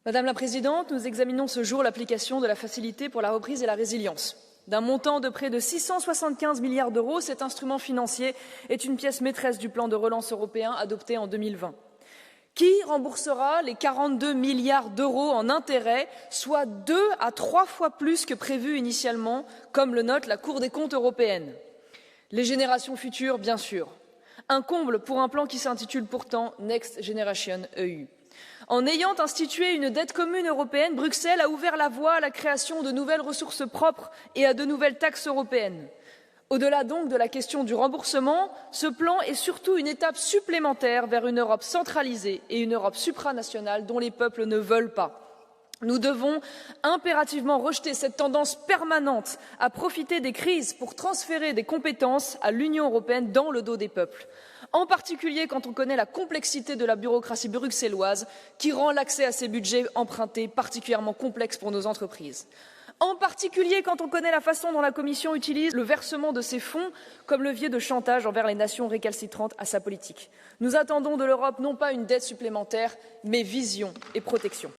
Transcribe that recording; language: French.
Madame la Présidente, nous examinons ce jour l'application de la facilité pour la reprise et la résilience. D'un montant de près de 675 milliards d'euros, cet instrument financier est une pièce maîtresse du plan de relance européen adopté en 2020. Qui remboursera les 42 milliards d'euros en intérêts, soit 2 à 3 fois plus que prévu initialement, comme le note la Cour des comptes européenne? Les générations futures, bien sûr. Un comble pour un plan qui s'intitule pourtant Next Generation EU. En ayant institué une dette commune européenne, Bruxelles a ouvert la voie à la création de nouvelles ressources propres et à de nouvelles taxes européennes. Au-delà donc de la question du remboursement, ce plan est surtout une étape supplémentaire vers une Europe centralisée et une Europe supranationale dont les peuples ne veulent pas. Nous devons impérativement rejeter cette tendance permanente à profiter des crises pour transférer des compétences à l'Union européenne dans le dos des peuples, en particulier quand on connaît la complexité de la bureaucratie bruxelloise qui rend l'accès à ces budgets empruntés particulièrement complexe pour nos entreprises. En particulier quand on connaît la façon dont la Commission utilise le versement de ces fonds comme levier de chantage envers les nations récalcitrantes à sa politique. Nous attendons de l'Europe non pas une dette supplémentaire, mais vision et protection.